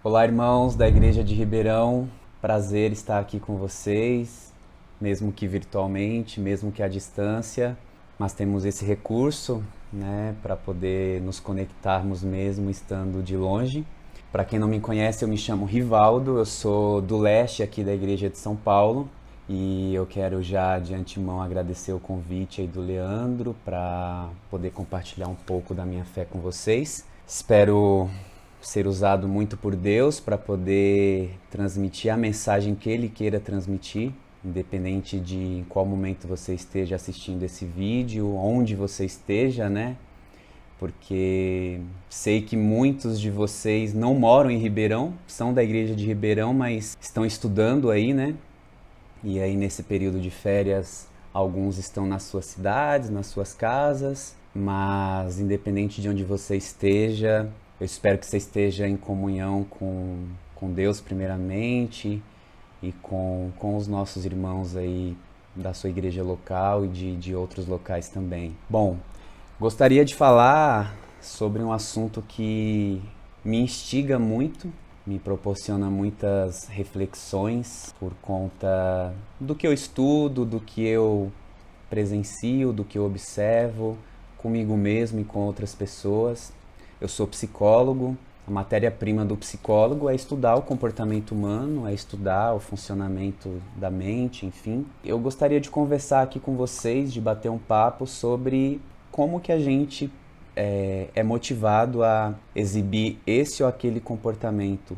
Olá, irmãos da Igreja de Ribeirão. Prazer estar aqui com vocês, mesmo que virtualmente, mesmo que à distância. Mas temos esse recurso, né, para poder nos conectarmos mesmo estando de longe. Para quem não me conhece, eu me chamo Rivaldo, eu sou do leste aqui da Igreja de São Paulo. E eu quero já de antemão agradecer o convite aí do Leandro para poder compartilhar um pouco da minha fé com vocês. Espero ser usado muito por Deus para poder transmitir a mensagem que Ele queira transmitir, independente de em qual momento você esteja assistindo esse vídeo, onde você esteja, né? Porque sei que muitos de vocês não moram em Ribeirão, são da Igreja de Ribeirão, mas estão estudando aí, né? E aí nesse período de férias, alguns estão nas suas cidades, nas suas casas, mas independente de onde você esteja, eu espero que você esteja em comunhão com Deus primeiramente e com os nossos irmãos aí da sua igreja local e de outros locais também. Bom, gostaria de falar sobre um assunto que me instiga muito, me proporciona muitas reflexões por conta do que eu estudo, do que eu presencio, do que eu observo comigo mesmo e com outras pessoas. Eu sou psicólogo, a matéria-prima do psicólogo é estudar o comportamento humano, é estudar o funcionamento da mente, enfim. Eu gostaria de conversar aqui com vocês, de bater um papo sobre como que a gente é motivado a exibir esse ou aquele comportamento.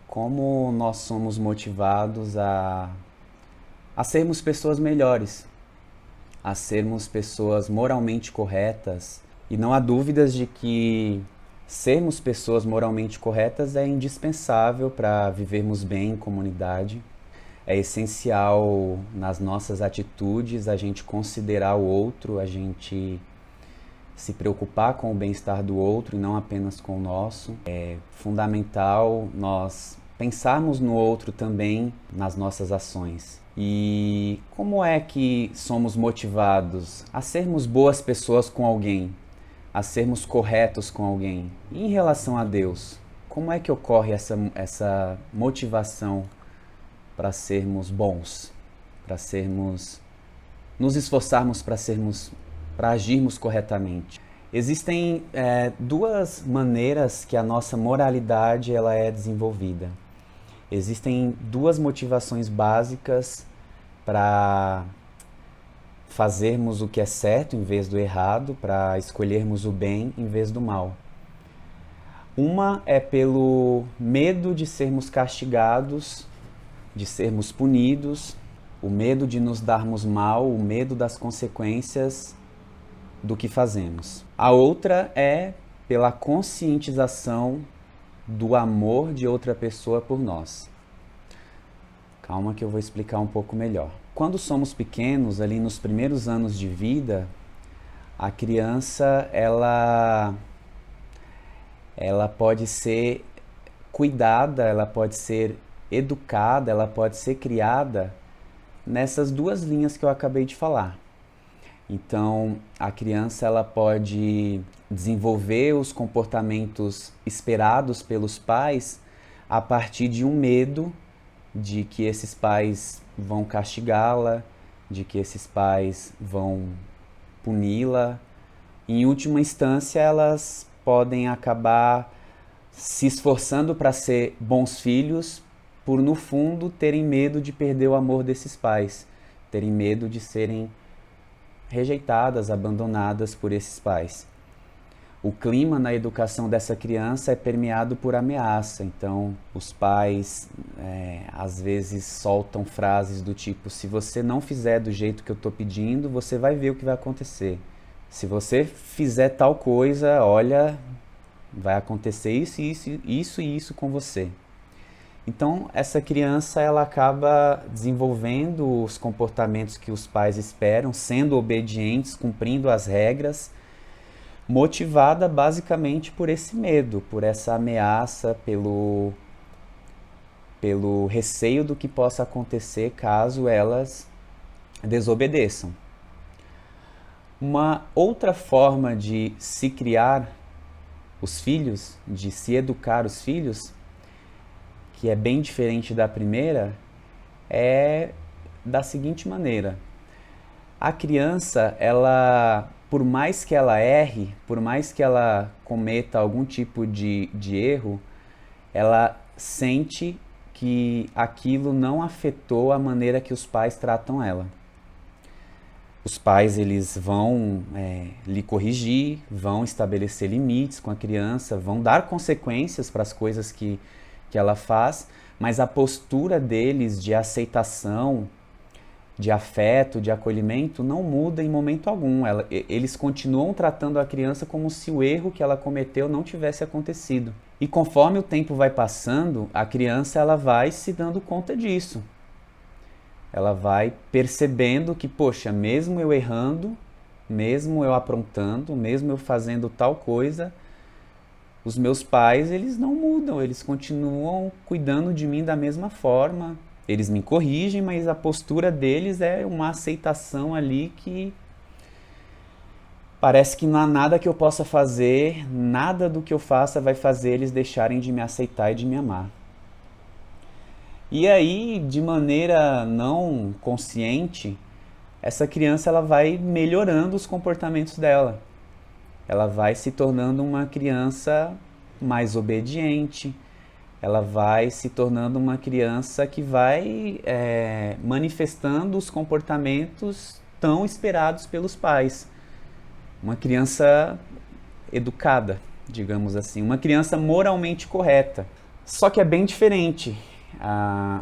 Como nós somos motivados a sermos pessoas melhores, a sermos pessoas moralmente corretas. E não há dúvidas de que sermos pessoas moralmente corretas é indispensável para vivermos bem em comunidade. É essencial nas nossas atitudes a gente considerar o outro, a gente se preocupar com o bem-estar do outro e não apenas com o nosso. É fundamental nós pensarmos no outro também nas nossas ações. E como é que somos motivados a sermos boas pessoas com alguém, a sermos corretos com alguém? E em relação a Deus, como é que ocorre essa motivação para sermos bons, para nos esforçarmos para agirmos corretamente? Existem duas maneiras que a nossa moralidade ela é desenvolvida. Existem duas motivações básicas para fazermos o que é certo em vez do errado, para escolhermos o bem em vez do mal. Uma é pelo medo de sermos castigados, de sermos punidos, o medo de nos darmos mal, o medo das consequências do que fazemos. A outra é pela conscientização do amor de outra pessoa por nós. Calma que eu vou explicar um pouco melhor. Quando somos pequenos, ali nos primeiros anos de vida, a criança ela pode ser cuidada, ela pode ser educada, ela pode ser criada nessas duas linhas que eu acabei de falar. Então, a criança ela pode desenvolver os comportamentos esperados pelos pais a partir de um medo de que esses pais vão castigá-la, de que esses pais vão puni-la. Em última instância, elas podem acabar se esforçando para ser bons filhos, por no fundo terem medo de perder o amor desses pais, terem medo de serem rejeitadas, abandonadas por esses pais. O clima na educação dessa criança é permeado por ameaça, então os pais às vezes soltam frases do tipo: se você não fizer do jeito que eu estou pedindo, você vai ver o que vai acontecer. Se você fizer tal coisa, olha, vai acontecer isso e isso com você. Então, essa criança ela acaba desenvolvendo os comportamentos que os pais esperam, sendo obedientes, cumprindo as regras, motivada basicamente por esse medo, por essa ameaça, pelo receio do que possa acontecer caso elas desobedeçam. Uma outra forma de se criar os filhos, de se educar os filhos, que é bem diferente da primeira, é da seguinte maneira. A criança, ela, por mais que ela erre, por mais que ela cometa algum tipo de erro, ela sente que aquilo não afetou a maneira que os pais tratam ela. Os pais, eles vão lhe corrigir, vão estabelecer limites com a criança, vão dar consequências para as coisas que ela faz, mas a postura deles de aceitação, de afeto, de acolhimento, não muda em momento algum. Eles continuam tratando a criança como se o erro que ela cometeu não tivesse acontecido. E conforme o tempo vai passando, a criança ela vai se dando conta disso. Ela vai percebendo que, poxa, mesmo eu errando, mesmo eu aprontando, mesmo eu fazendo tal coisa, os meus pais, eles não mudam, eles continuam cuidando de mim da mesma forma. Eles me corrigem, mas a postura deles é uma aceitação ali que parece que não há nada que eu possa fazer, nada do que eu faça vai fazer eles deixarem de me aceitar e de me amar. E aí, de maneira não consciente, essa criança ela vai melhorando os comportamentos dela. Ela vai se tornando uma criança mais obediente, ela vai se tornando uma criança que vai manifestando os comportamentos tão esperados pelos pais. Uma criança educada, digamos assim, uma criança moralmente correta. Só que é bem diferente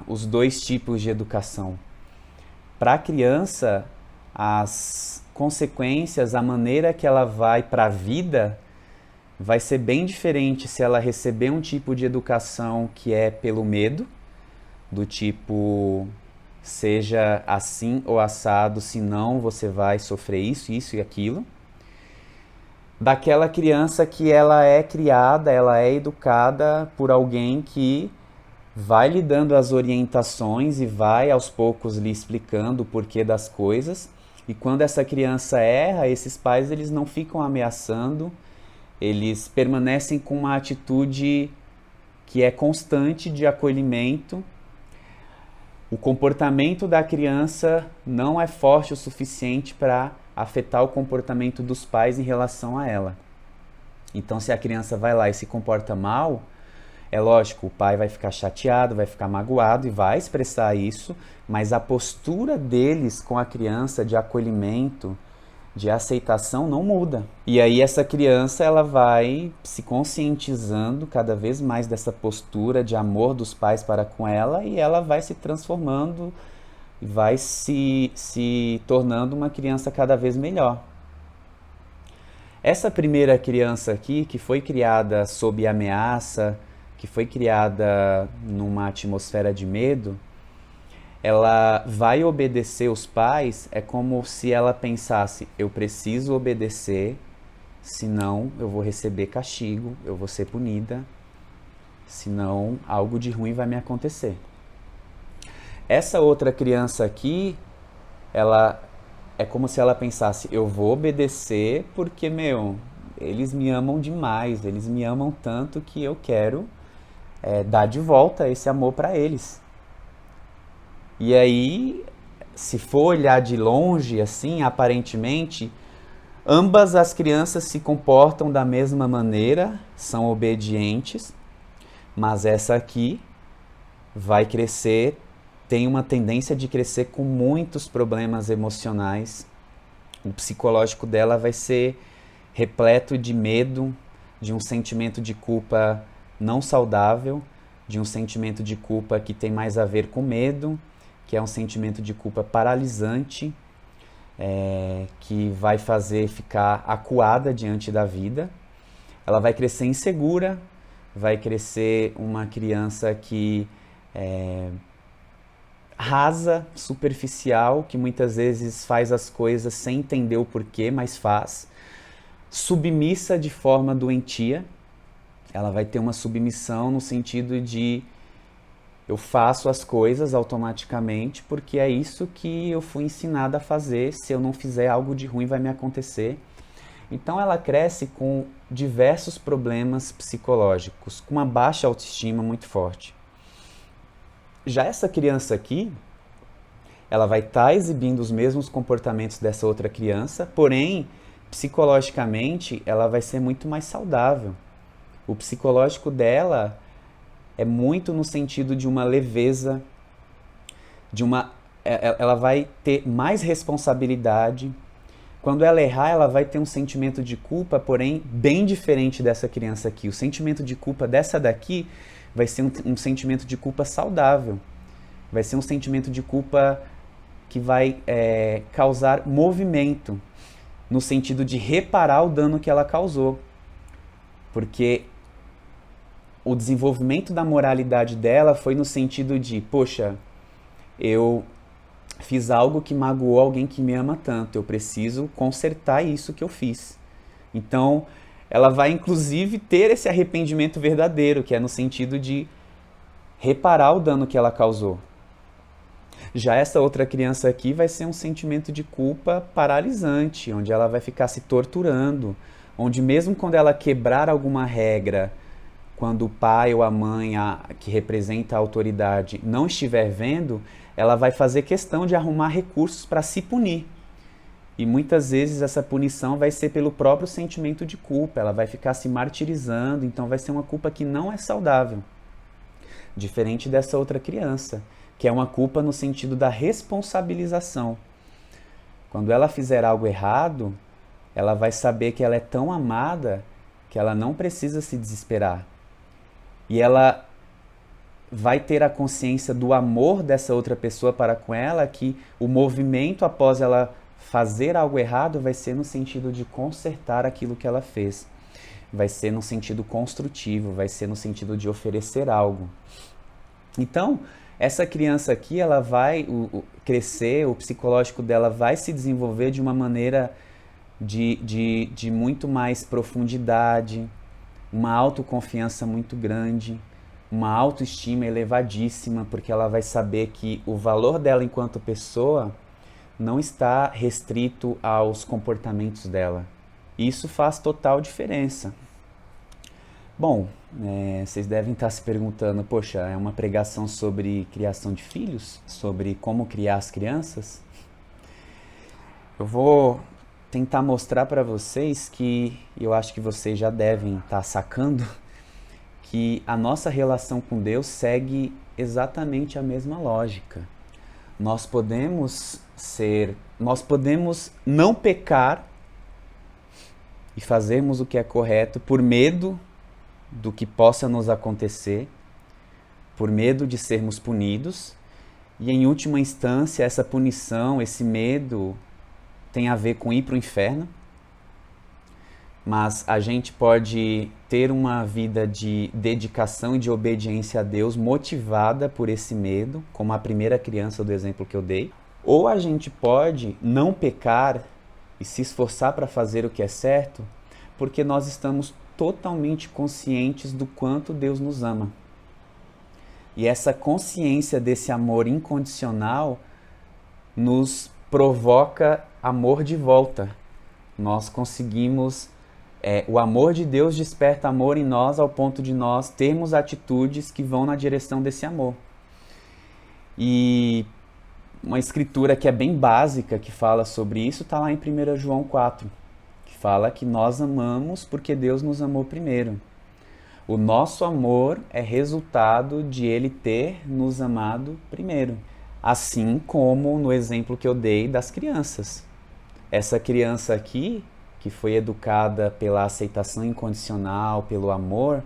os dois tipos de educação. Para a criança, as consequências, a maneira que ela vai para a vida vai ser bem diferente se ela receber um tipo de educação que é pelo medo, do tipo, seja assim ou assado, senão você vai sofrer isso, isso e aquilo. Daquela criança que ela é criada, ela é educada por alguém que vai lhe dando as orientações e vai aos poucos lhe explicando o porquê das coisas. E quando essa criança erra, esses pais eles não ficam ameaçando, eles permanecem com uma atitude que é constante de acolhimento. O comportamento da criança não é forte o suficiente para afetar o comportamento dos pais em relação a ela. Então, se a criança vai lá e se comporta mal, é lógico, o pai vai ficar chateado, vai ficar magoado e vai expressar isso, mas a postura deles com a criança de acolhimento, de aceitação não muda. E aí essa criança ela vai se conscientizando cada vez mais dessa postura de amor dos pais para com ela e ela vai se transformando, vai se tornando uma criança cada vez melhor. Essa primeira criança aqui, que foi criada sob ameaça, que foi criada numa atmosfera de medo, ela vai obedecer os pais, é como se ela pensasse, eu preciso obedecer, senão eu vou receber castigo, eu vou ser punida, senão algo de ruim vai me acontecer. Essa outra criança aqui, ela é como se ela pensasse, eu vou obedecer porque, eles me amam demais, eles me amam tanto que eu quero dar de volta esse amor para eles. E aí, se for olhar de longe, assim, aparentemente, ambas as crianças se comportam da mesma maneira, são obedientes, mas essa aqui vai crescer, tem uma tendência de crescer com muitos problemas emocionais. O psicológico dela vai ser repleto de medo, de um sentimento de culpa não saudável, de um sentimento de culpa que tem mais a ver com medo, que é um sentimento de culpa paralisante, que vai fazer ficar acuada diante da vida. Ela vai crescer insegura, vai crescer uma criança que rasa, superficial, que muitas vezes faz as coisas sem entender o porquê, mas faz. Submissa de forma doentia. Ela vai ter uma submissão no sentido de eu faço as coisas automaticamente porque é isso que eu fui ensinada a fazer, se eu não fizer algo de ruim vai me acontecer. Então ela cresce com diversos problemas psicológicos, com uma baixa autoestima muito forte. Já essa criança aqui, ela vai estar exibindo os mesmos comportamentos dessa outra criança, porém, psicologicamente, ela vai ser muito mais saudável. O psicológico dela é muito no sentido de uma leveza, ela vai ter mais responsabilidade. Quando ela errar, ela vai ter um sentimento de culpa, porém bem diferente dessa criança aqui. O sentimento de culpa dessa daqui vai ser um sentimento de culpa saudável. Vai ser um sentimento de culpa que vai causar movimento, no sentido de reparar o dano que ela causou. Porque o desenvolvimento da moralidade dela foi no sentido de, poxa, eu fiz algo que magoou alguém que me ama tanto, eu preciso consertar isso que eu fiz. Então, ela vai inclusive ter esse arrependimento verdadeiro, que é no sentido de reparar o dano que ela causou. Já essa outra criança aqui vai ser um sentimento de culpa paralisante, onde ela vai ficar se torturando, onde mesmo quando ela quebrar alguma regra, quando o pai ou a mãe, que representa a autoridade, não estiver vendo, ela vai fazer questão de arrumar recursos para se punir. E muitas vezes essa punição vai ser pelo próprio sentimento de culpa, ela vai ficar se martirizando, então vai ser uma culpa que não é saudável. Diferente dessa outra criança, que é uma culpa no sentido da responsabilização. Quando ela fizer algo errado, ela vai saber que ela é tão amada que ela não precisa se desesperar. E ela vai ter a consciência do amor dessa outra pessoa para com ela, que o movimento após ela fazer algo errado vai ser no sentido de consertar aquilo que ela fez. Vai ser no sentido construtivo, vai ser no sentido de oferecer algo. Então, essa criança aqui, ela vai crescer, o psicológico dela vai se desenvolver de uma maneira de muito mais profundidade, uma autoconfiança muito grande, uma autoestima elevadíssima, porque ela vai saber que o valor dela enquanto pessoa não está restrito aos comportamentos dela. Isso faz total diferença. Bom, vocês devem estar se perguntando, poxa, é uma pregação sobre criação de filhos? Sobre como criar as crianças? Eu vou tentar mostrar para vocês que, eu acho que vocês já devem estar sacando, que a nossa relação com Deus segue exatamente a mesma lógica. Nós podemos não pecar e fazermos o que é correto por medo do que possa nos acontecer, por medo de sermos punidos, e em última instância essa punição, esse medo tem a ver com ir para o inferno, mas a gente pode ter uma vida de dedicação e de obediência a Deus motivada por esse medo, como a primeira criança do exemplo que eu dei, ou a gente pode não pecar e se esforçar para fazer o que é certo, porque nós estamos totalmente conscientes do quanto Deus nos ama. E essa consciência desse amor incondicional nos provoca amor de volta. Nós conseguimos... o amor de Deus desperta amor em nós ao ponto de nós termos atitudes que vão na direção desse amor. E uma escritura que é bem básica, que fala sobre isso, está lá em 1 João 4, que fala que nós amamos porque Deus nos amou primeiro. O nosso amor é resultado de Ele ter nos amado primeiro. Assim como no exemplo que eu dei das crianças. Essa criança aqui, que foi educada pela aceitação incondicional, pelo amor,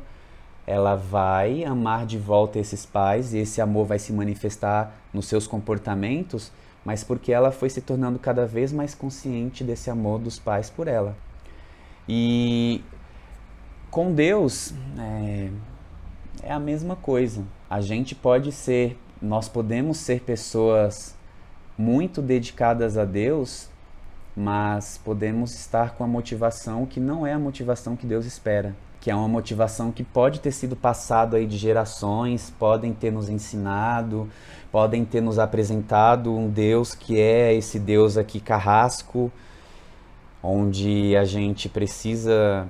ela vai amar de volta esses pais e esse amor vai se manifestar nos seus comportamentos, mas porque ela foi se tornando cada vez mais consciente desse amor dos pais por ela. E com Deus é a mesma coisa. Nós podemos ser pessoas muito dedicadas a Deus, mas podemos estar com a motivação que não é a motivação que Deus espera, que é uma motivação que pode ter sido passada aí de gerações, podem ter nos ensinado, podem ter nos apresentado um Deus que é esse Deus aqui carrasco, onde a gente precisa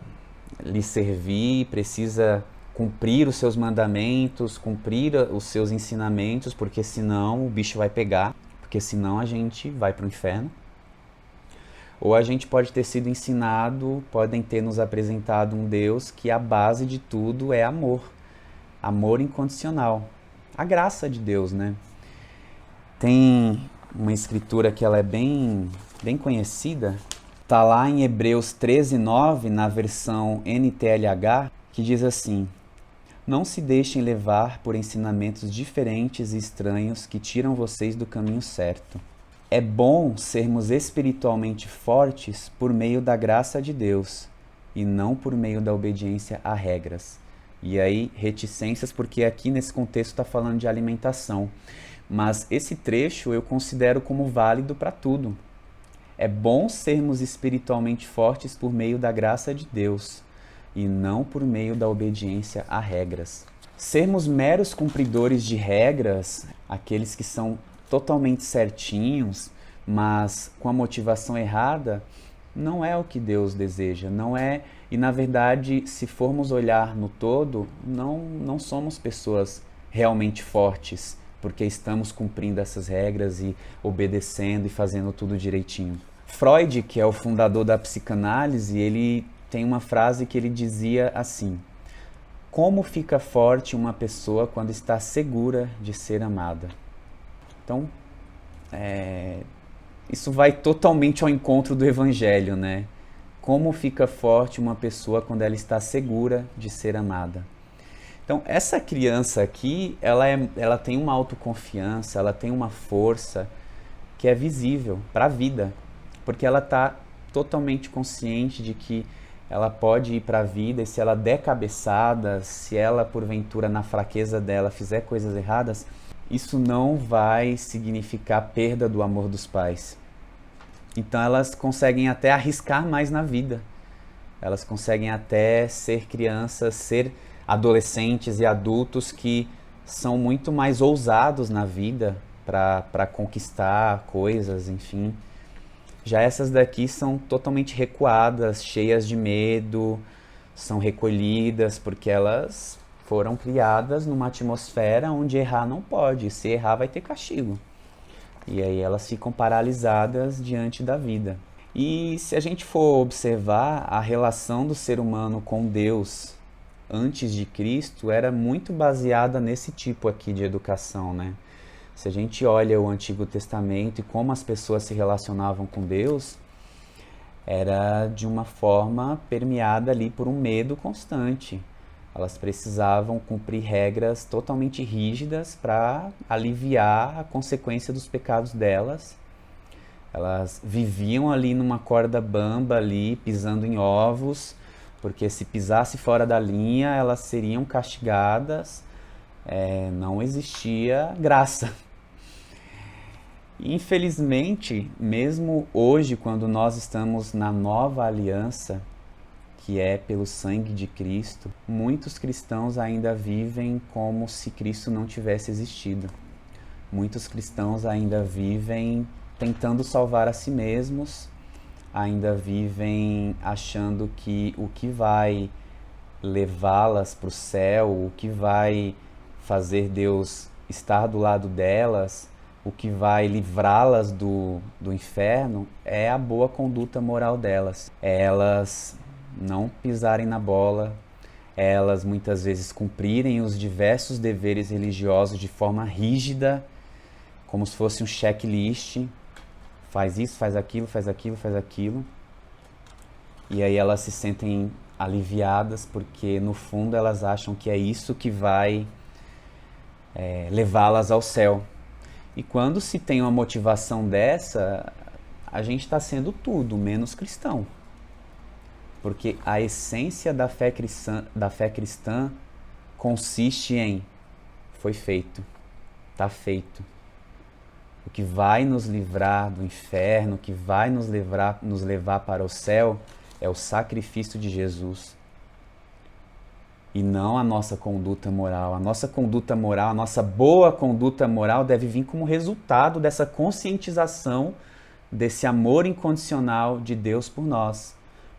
lhe servir, precisa cumprir os seus mandamentos, cumprir os seus ensinamentos, porque senão o bicho vai pegar, porque senão a gente vai para o inferno. Ou a gente pode ter sido ensinado, podem ter nos apresentado um Deus que a base de tudo é amor, amor incondicional, a graça de Deus, né? Tem uma escritura que ela é bem conhecida, está lá em Hebreus 13:9, na versão NTLH, que diz assim: não se deixem levar por ensinamentos diferentes e estranhos que tiram vocês do caminho certo. É bom sermos espiritualmente fortes por meio da graça de Deus e não por meio da obediência a regras. E aí, reticências, porque aqui nesse contexto está falando de alimentação. Mas esse trecho eu considero como válido para tudo. É bom sermos espiritualmente fortes por meio da graça de Deus e não por meio da obediência a regras. Sermos meros cumpridores de regras, aqueles que são totalmente certinhos, mas com a motivação errada, não é o que Deus deseja, não é, e na verdade, se formos olhar no todo, não somos pessoas realmente fortes, porque estamos cumprindo essas regras e obedecendo e fazendo tudo direitinho. Freud, que é o fundador da psicanálise, ele tem uma frase que ele dizia assim: como fica forte uma pessoa quando está segura de ser amada? Então, isso vai totalmente ao encontro do Evangelho, né? Como fica forte uma pessoa quando ela está segura de ser amada? Então, essa criança aqui, ela tem uma autoconfiança, ela tem uma força que é visível para a vida, porque ela está totalmente consciente de que ela pode ir para a vida e se ela der cabeçada, se ela, porventura, na fraqueza dela, fizer coisas erradas, isso não vai significar perda do amor dos pais. Então elas conseguem até arriscar mais na vida. Elas conseguem até ser crianças, ser adolescentes e adultos que são muito mais ousados na vida para conquistar coisas, enfim. Já essas daqui são totalmente recuadas, cheias de medo, são recolhidas porque elas foram criadas numa atmosfera onde errar não pode, se errar vai ter castigo. E aí elas ficam paralisadas diante da vida. E se a gente for observar, a relação do ser humano com Deus antes de Cristo era muito baseada nesse tipo aqui de educação, né? Se a gente olha o Antigo Testamento e como as pessoas se relacionavam com Deus, era de uma forma permeada ali por um medo constante. Elas precisavam cumprir regras totalmente rígidas para aliviar a consequência dos pecados delas. Elas viviam ali numa corda bamba, ali, pisando em ovos, porque se pisasse fora da linha, elas seriam castigadas. Não existia graça. Infelizmente, mesmo hoje, quando nós estamos na nova aliança, que é pelo sangue de Cristo, muitos cristãos ainda vivem como se Cristo não tivesse existido. Muitos cristãos ainda vivem tentando salvar a si mesmos, ainda vivem achando que o que vai levá-las para o céu, o que vai fazer Deus estar do lado delas, o que vai livrá-las do inferno é a boa conduta moral delas. É elas não pisarem na bola, elas muitas vezes cumprirem os diversos deveres religiosos de forma rígida, como se fosse um checklist, faz isso, faz aquilo, faz aquilo, faz aquilo, e aí elas se sentem aliviadas porque no fundo elas acham que é isso que vai levá-las ao céu. E quando se tem uma motivação dessa, a gente está sendo tudo menos cristão. Porque a essência da fé cristã consiste em foi feito, está feito. O que vai nos livrar do inferno, o que vai nos levar para o céu é o sacrifício de Jesus. E não a nossa conduta moral. A nossa conduta moral, a nossa boa conduta moral deve vir como resultado dessa conscientização desse amor incondicional de Deus por nós.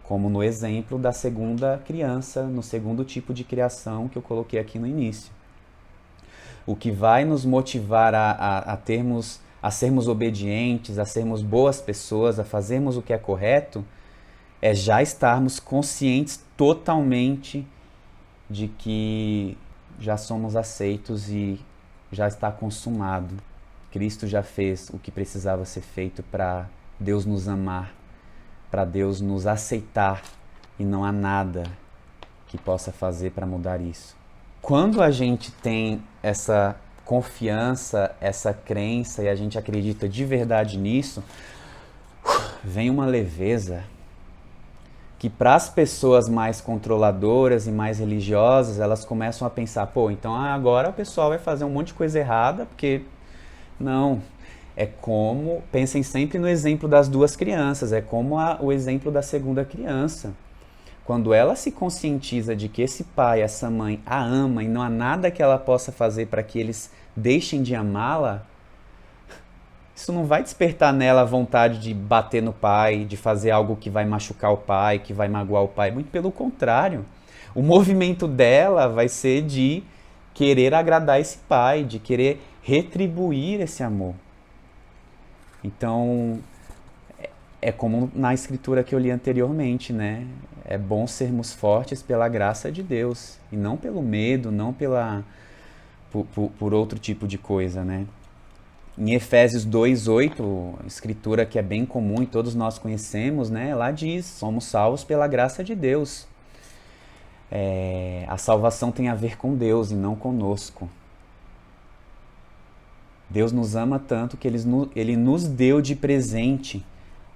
como no exemplo da segunda criança, no segundo tipo de criação que eu coloquei aqui no início. O que vai nos motivar a sermos obedientes, a sermos boas pessoas, a fazermos o que é correto, é já estarmos conscientes totalmente de que já somos aceitos e já está consumado. Cristo já fez o que precisava ser feito para Deus nos amar, para Deus nos aceitar, e não há nada que possa fazer para mudar isso. Quando a gente tem essa confiança, essa crença e a gente acredita de verdade nisso, vem uma leveza que para as pessoas mais controladoras e mais religiosas, elas começam a pensar, pô, então agora o pessoal vai fazer um monte de coisa errada, porque não, é como, pensem sempre no exemplo das duas crianças, é como o exemplo da segunda criança. Quando ela se conscientiza de que esse pai, essa mãe a ama e não há nada que ela possa fazer para que eles deixem de amá-la, isso não vai despertar nela a vontade de bater no pai, de fazer algo que vai machucar o pai, que vai magoar o pai. Muito pelo contrário. O movimento dela vai ser de querer agradar esse pai, de querer retribuir esse amor. Então, é como na escritura que eu li anteriormente, né? É bom sermos fortes pela graça de Deus, e não pelo medo, não por outro tipo de coisa, né? Em Efésios 2:8, escritura que é bem comum e todos nós conhecemos, né? Lá diz, somos salvos pela graça de Deus. A salvação tem a ver com Deus e não conosco. Deus nos ama tanto que Ele nos deu de presente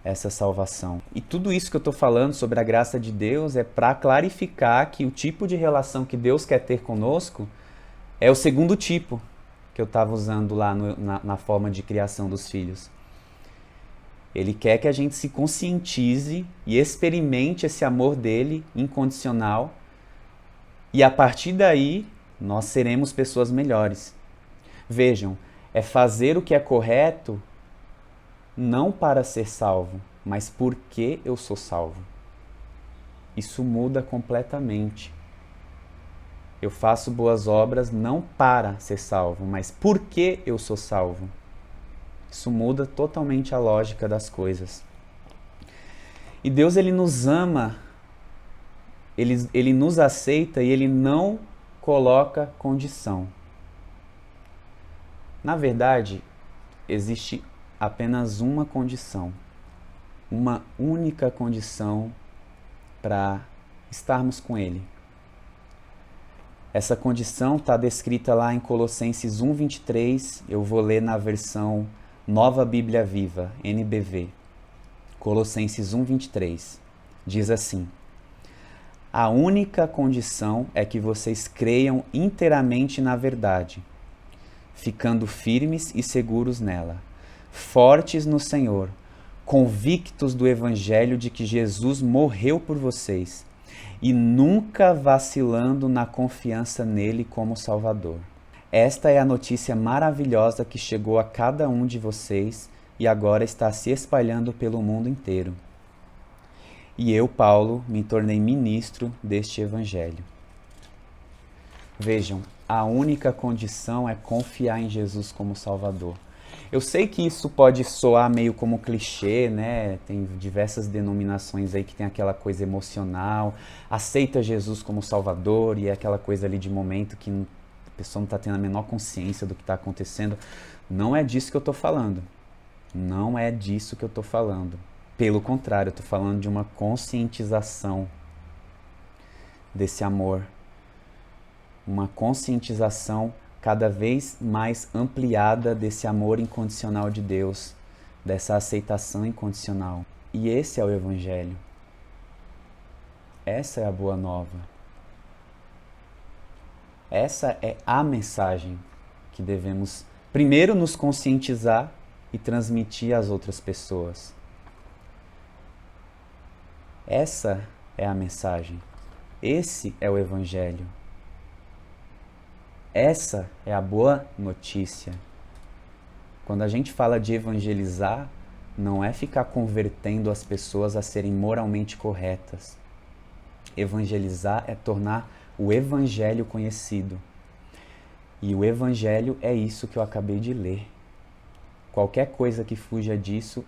essa salvação. E tudo isso que eu estou falando sobre a graça de Deus é para clarificar que o tipo de relação que Deus quer ter conosco é o segundo tipo que eu estava usando lá na forma de criação dos filhos. Ele quer que a gente se conscientize e experimente esse amor dele incondicional, e a partir daí nós seremos pessoas melhores. Vejam, é fazer o que é correto não para ser salvo, mas porque eu sou salvo. Isso muda completamente. Eu faço boas obras não para ser salvo, mas porque eu sou salvo. Isso muda totalmente a lógica das coisas. E Deus, Ele nos ama, Ele nos aceita e Ele não coloca condição. Na verdade, existe apenas uma condição, uma única condição para estarmos com Ele. Essa condição está descrita lá em Colossenses 1:23, eu vou ler na versão Nova Bíblia Viva, NBV. Colossenses 1:23, diz assim: a única condição é que vocês creiam inteiramente na verdade, ficando firmes e seguros nela, fortes no Senhor, convictos do Evangelho de que Jesus morreu por vocês, e nunca vacilando na confiança nele como Salvador. Esta é a notícia maravilhosa que chegou a cada um de vocês e agora está se espalhando pelo mundo inteiro. E eu, Paulo, me tornei ministro deste Evangelho. Vejam, a única condição é confiar em Jesus como Salvador. Eu sei que isso pode soar meio como clichê, né? Tem diversas denominações aí que tem aquela coisa emocional, aceita Jesus como Salvador e é aquela coisa ali de momento que a pessoa não está tendo a menor consciência do que está acontecendo. Não é disso que eu estou falando. Não é disso que eu estou falando. Pelo contrário, eu estou falando de uma conscientização desse amor. Uma conscientização cada vez mais ampliada desse amor incondicional de Deus, dessa aceitação incondicional. E esse é o Evangelho. Essa é a boa nova. Essa é a mensagem que devemos primeiro nos conscientizar e transmitir às outras pessoas. Essa é a mensagem. Esse é o Evangelho. Essa é a boa notícia. Quando a gente fala de evangelizar, não é ficar convertendo as pessoas a serem moralmente corretas. Evangelizar é tornar o Evangelho conhecido. E o Evangelho é isso que eu acabei de ler. Qualquer coisa que fuja disso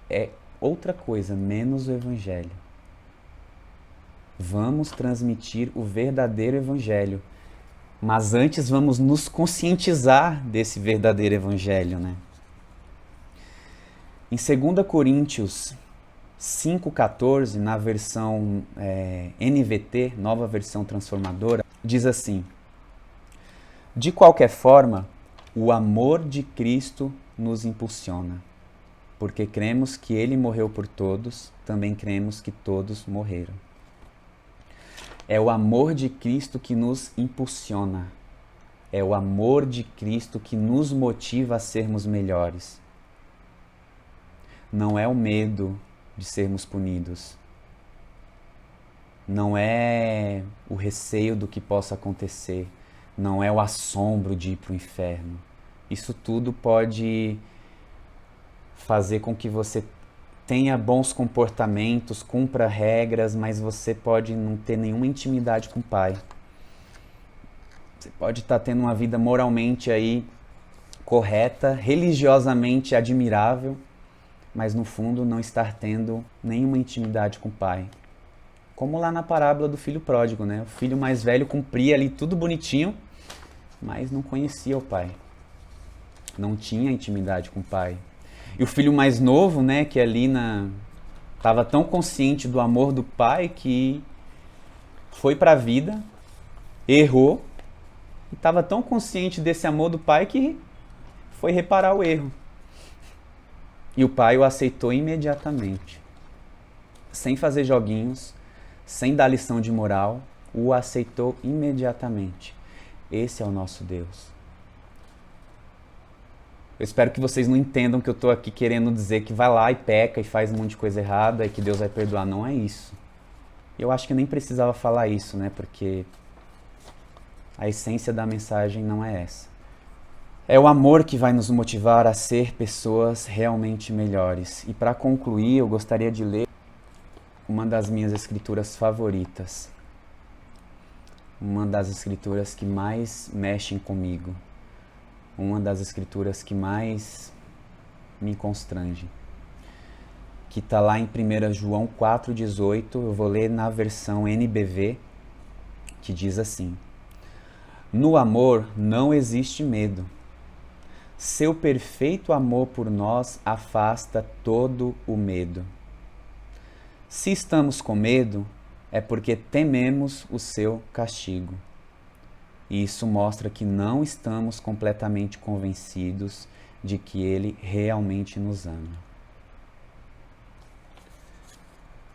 é outra coisa, menos o Evangelho. Vamos transmitir o verdadeiro Evangelho. Mas antes vamos nos conscientizar desse verdadeiro Evangelho, né? Em 2 Coríntios 5,14, na versão NVT, Nova Versão Transformadora, diz assim: de qualquer forma, o amor de Cristo nos impulsiona, porque cremos que Ele morreu por todos, também cremos que todos morreram. É o amor de Cristo que nos impulsiona. É o amor de Cristo que nos motiva a sermos melhores. Não é o medo de sermos punidos. Não é o receio do que possa acontecer. Não é o assombro de ir para o inferno. Isso tudo pode fazer com que você tenha bons comportamentos, cumpra regras, mas você pode não ter nenhuma intimidade com o Pai. Você pode estar tendo uma vida moralmente aí correta, religiosamente admirável, mas no fundo não estar tendo nenhuma intimidade com o Pai. Como lá na parábola do filho pródigo, né? O filho mais velho cumpria ali tudo bonitinho, mas não conhecia o Pai. Não tinha intimidade com o Pai. E o filho mais novo, né, que ali estava tão consciente do amor do pai que foi para a vida, errou, e estava tão consciente desse amor do pai que foi reparar o erro. E o pai o aceitou imediatamente, sem fazer joguinhos, sem dar lição de moral, o aceitou imediatamente. Esse é o nosso Deus. Eu espero que vocês não entendam que eu estou aqui querendo dizer que vai lá e peca e faz um monte de coisa errada e que Deus vai perdoar. Não é isso. Eu acho que eu nem precisava falar isso, né? Porque a essência da mensagem não é essa. É o amor que vai nos motivar a ser pessoas realmente melhores. E para concluir, eu gostaria de ler uma das minhas escrituras favoritas. Uma das escrituras que mais mexem comigo. Uma das escrituras que mais me constrange, que está lá em 1 João 4,18, eu vou ler na versão NBV, que diz assim: no amor não existe medo. Seu perfeito amor por nós afasta todo o medo. Se estamos com medo, é porque tememos o seu castigo. E isso mostra que não estamos completamente convencidos de que Ele realmente nos ama.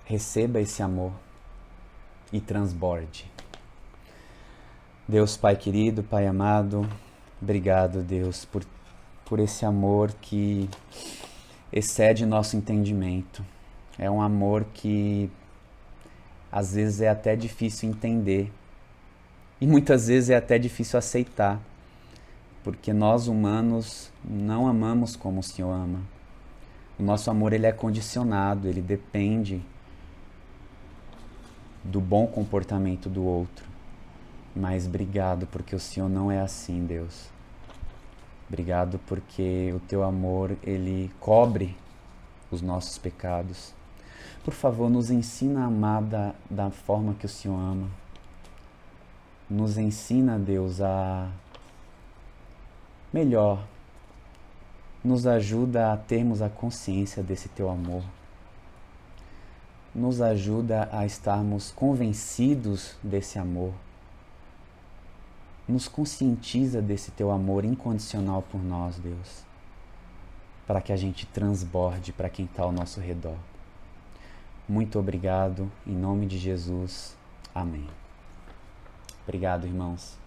Receba esse amor e transborde. Deus Pai querido, Pai amado, obrigado, Deus, por esse amor que excede nosso entendimento. É um amor que às vezes é até difícil entender. E muitas vezes é até difícil aceitar, porque nós humanos não amamos como o Senhor ama. O nosso amor ele é condicionado, ele depende do bom comportamento do outro. Mas obrigado porque o Senhor não é assim, Deus. Obrigado porque o Teu amor ele cobre os nossos pecados. Por favor, nos ensina a amar da forma que o Senhor ama. Nos ensina, Deus, a melhor. Nos ajuda a termos a consciência desse Teu amor. Nos ajuda a estarmos convencidos desse amor. Nos conscientiza desse Teu amor incondicional por nós, Deus. Para que a gente transborde para quem está ao nosso redor. Muito obrigado. Em nome de Jesus. Amém. Obrigado, irmãos.